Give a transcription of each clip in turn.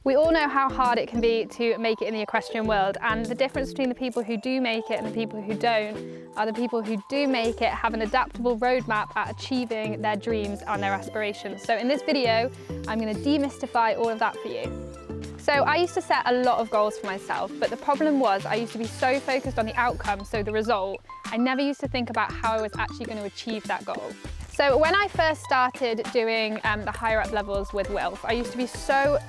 We all know how hard it can be to make it in the equestrian world, and the difference between the people who do make it and the people who don't are the people who do make it have an adaptable roadmap at achieving their dreams and their aspirations. So in this video, I'm going to demystify all of that for you. So I used to set a lot of goals for myself, but the problem was I used to be so focused on the outcome, so the result, I never used to think about how I was actually going to achieve that goal. So when I first started doing the higher up levels with Wilf, I used to be so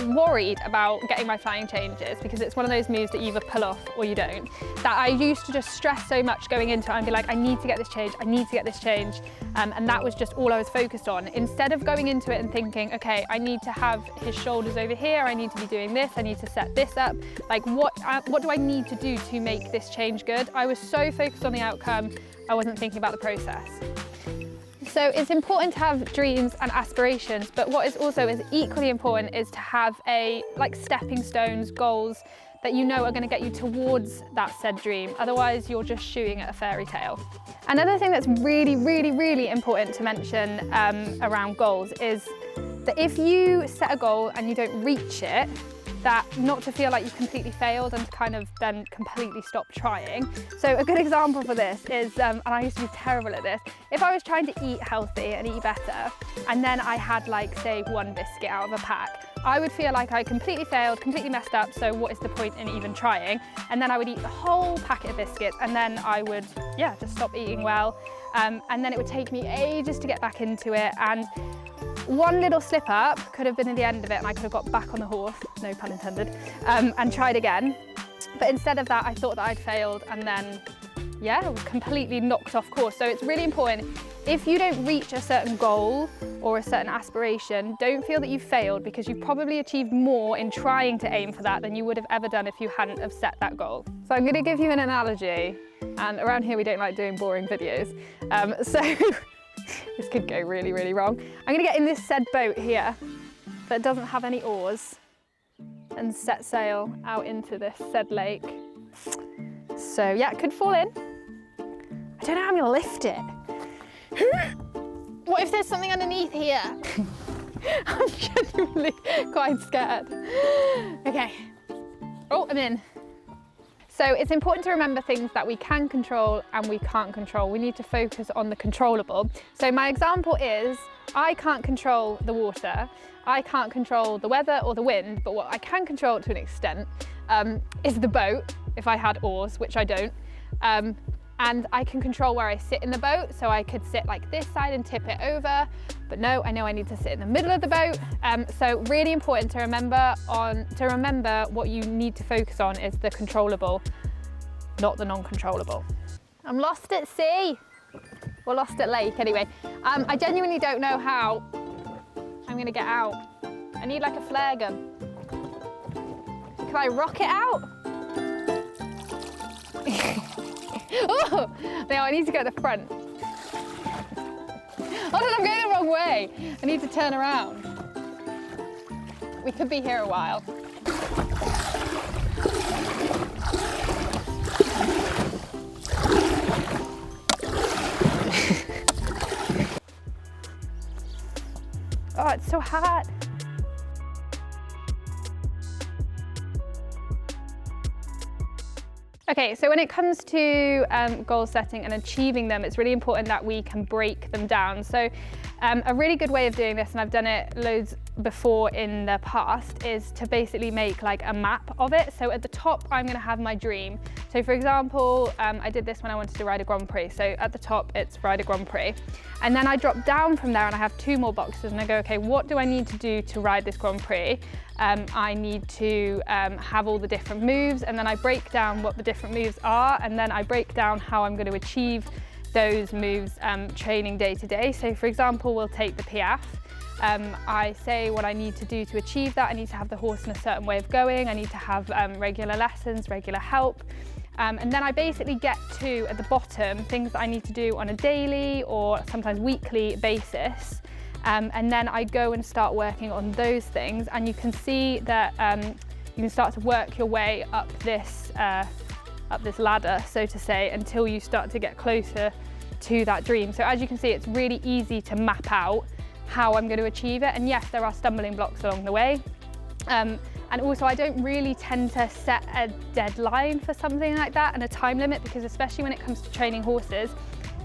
worried about getting my flying changes, because it's one of those moves that you either pull off or you don't, that I used to just stress so much going into it and be like, I need to get this change, I need to get this change, and that was just all I was focused on, instead of going into it and thinking, okay, I need to have his shoulders over here, I need to be doing this, I need to set this up, like what do I need to do to make this change good? I was so focused on the outcome, I wasn't thinking about the process. So it's important to have dreams and aspirations, but what is also equally important is to have like stepping stones, goals that you know are going to get you towards that said dream. Otherwise, you're just shooting at a fairy tale. Another thing that's really, really, really important to mention around goals is that if you set a goal and you don't reach it, that not to feel like you've completely failed and to kind of then completely stop trying. So a good example for this is, and I used to be terrible at this, if I was trying to eat healthy and eat better, and then I had like, say, one biscuit out of a pack, I would feel like I completely failed, completely messed up, so what is the point in even trying? And then I would eat the whole packet of biscuits, and then I would, yeah, just stop eating well. And then it would take me ages to get back into it, and one little slip up could have been at the end of it and I could have got back on the horse, no pun intended, and tried again. But instead of that, I thought that I'd failed, and then, yeah, I was completely knocked off course. So it's really important, if you don't reach a certain goal or a certain aspiration, don't feel that you've failed, because you've probably achieved more in trying to aim for that than you would have ever done if you hadn't have set that goal. So I'm going to give you an analogy, and around here we don't like doing boring videos. So this could go really, really wrong. I'm going to get in this said boat here that doesn't have any oars and set sail out into this said lake. So yeah, it could fall in. I don't know how I'm going to lift it. What if there's something underneath here? I'm genuinely quite scared. Okay. Oh, I'm in. So it's important to remember things that we can control and we can't control. We need to focus on the controllable. So my example is, I can't control the water, I can't control the weather or the wind, but what I can control to an extent is the boat, if I had oars, which I don't. And I can control where I sit in the boat, so I could sit like this side and tip it over, but no, I know I need to sit in the middle of the boat. So really important to remember what you need to focus on is the controllable, not the non-controllable. I'm lost at sea, or lost at lake anyway. I genuinely don't know how I'm gonna get out. I need like a flare gun. Can I rock it out? Oh, no, I need to go to the front. Oh no, I'm going the wrong way. I need to turn around. We could be here a while. Oh, it's so hot. Okay, so when it comes to goal setting and achieving them, it's really important that we can break them down. So a really good way of doing this, and I've done it loads before in the past, is to basically make like a map of it. So at the top, I'm gonna have my dream. So for example, I did this when I wanted to ride a Grand Prix. So at the top, it's ride a Grand Prix. And then I drop down from there and I have two more boxes and I go, okay, what do I need to do to ride this Grand Prix? I need to have all the different moves, and then I break down what the different moves are, and then I break down how I'm going to achieve those moves training day to day. So for example, we'll take the Piaffe. I say what I need to do to achieve that. I need to have the horse in a certain way of going. I need to have regular lessons, regular help. And then I basically get to, at the bottom, things that I need to do on a daily or sometimes weekly basis. And then I go and start working on those things, and you can see that you can start to work your way up this ladder, so to say, until you start to get closer to that dream. So as you can see, it's really easy to map out how I'm going to achieve it. And yes, there are stumbling blocks along the way. And also I don't really tend to set a deadline for something like that and a time limit, because especially when it comes to training horses,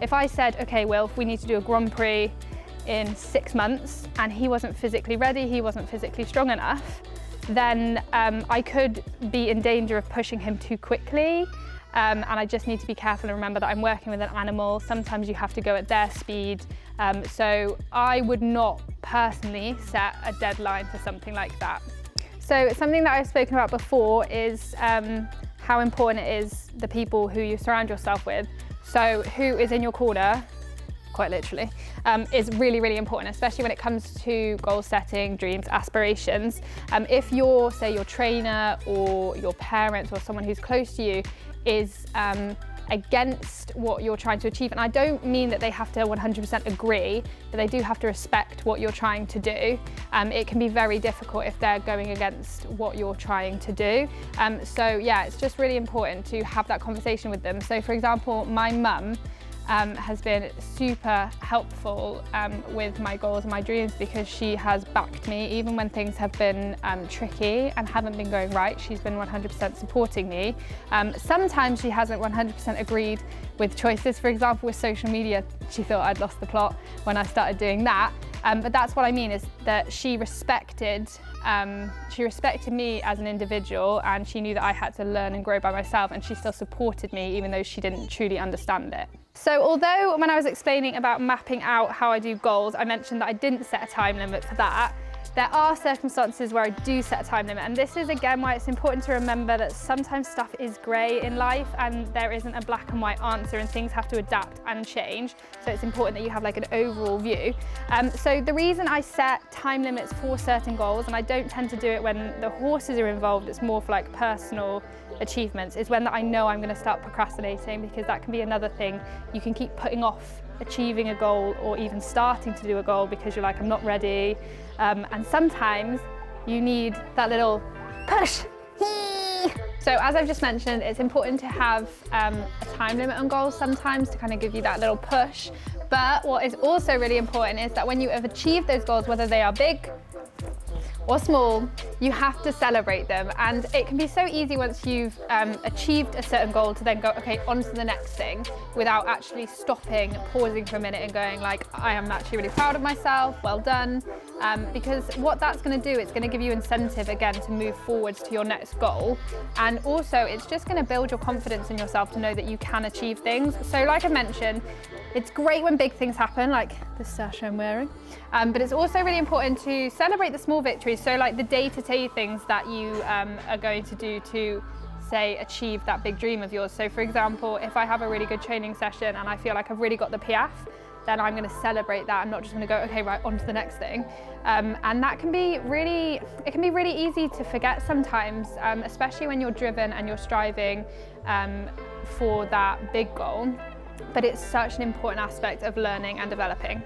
if I said, okay, well, if we need to do a Grand Prix in 6 months and he wasn't physically ready, he wasn't physically strong enough, then I could be in danger of pushing him too quickly. And I just need to be careful and remember that I'm working with an animal. Sometimes you have to go at their speed. So I would not personally set a deadline for something like that. So something that I've spoken about before is how important it is the people who you surround yourself with. So who is in your corner, quite literally, is really, really important, especially when it comes to goal setting, dreams, aspirations. If you're, say, your trainer or your parents or someone who's close to you is against what you're trying to achieve, and I don't mean that they have to 100% agree, but they do have to respect what you're trying to do. It can be very difficult if they're going against what you're trying to do. So yeah, it's just really important to have that conversation with them. So for example, my mum has been super helpful with my goals and my dreams, because she has backed me even when things have been tricky and haven't been going right. She's been 100% supporting me. Sometimes she hasn't 100% agreed with choices. For example, with social media, she thought I'd lost the plot when I started doing that. But that's what I mean, is that she respected me as an individual, and she knew that I had to learn and grow by myself, and she still supported me even though she didn't truly understand it. So although when I was explaining about mapping out how I do goals, I mentioned that I didn't set a time limit for that, there are circumstances where I do set a time limit, and this is again why it's important to remember that sometimes stuff is grey in life and there isn't a black and white answer, and things have to adapt and change. So it's important that you have like an overall view. So the reason I set time limits for certain goals, and I don't tend to do it when the horses are involved, it's more for like personal achievements, is when I know I'm going to start procrastinating, because that can be another thing. You can keep putting off achieving a goal or even starting to do a goal because you're like, I'm not ready. And sometimes you need that little push. So as I've just mentioned, it's important to have a time limit on goals sometimes to kind of give you that little push. But what is also really important is that when you have achieved those goals, whether they are big or small, you have to celebrate them. And it can be so easy once you've achieved a certain goal to then go, okay, on to the next thing, without actually stopping, pausing for a minute and going like, I am actually really proud of myself, well done. Because what that's gonna do, it's gonna give you incentive again to move forwards to your next goal. And also it's just gonna build your confidence in yourself to know that you can achieve things. So like I mentioned, it's great when big things happen, like the sash I'm wearing, but it's also really important to celebrate the small victories. So like the day-to-day things that you are going to do to, say, achieve that big dream of yours. So for example, if I have a really good training session and I feel like I've really got the PF, then I'm going to celebrate that. I'm not just going to go, okay, right, on to the next thing. And that can be really, it can be really easy to forget sometimes, especially when you're driven and you're striving for that big goal. But it's such an important aspect of learning and developing.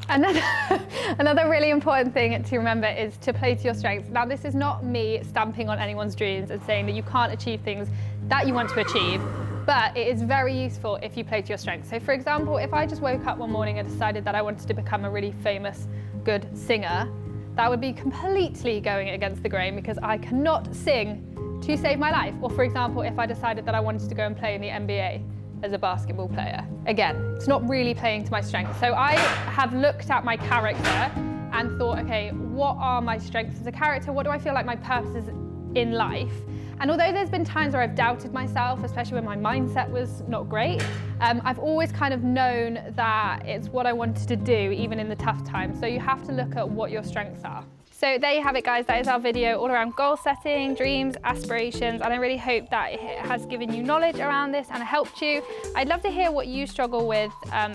Another really important thing to remember is to play to your strengths. Now, this is not me stamping on anyone's dreams and saying that you can't achieve things that you want to achieve, but it is very useful if you play to your strengths. So for example, if I just woke up one morning and decided that I wanted to become a really famous, good singer, that would be completely going against the grain, because I cannot sing to save my life. Or for example, if I decided that I wanted to go and play in the NBA as a basketball player. Again, it's not really playing to my strengths. So I have looked at my character and thought, okay, what are my strengths as a character? What do I feel like my purpose is in life? And although there's been times where I've doubted myself, especially when my mindset was not great, I've always kind of known that it's what I wanted to do, even in the tough times. So you have to look at what your strengths are. So there you have it, guys. That is our video all around goal setting, dreams, aspirations, and I really hope that it has given you knowledge around this and helped you. I'd love to hear what you struggle with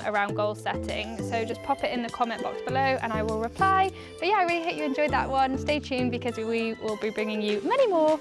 around goal setting, so just pop it in the comment box below and I will reply. But yeah, I really hope you enjoyed that one. Stay tuned, because we will be bringing you many more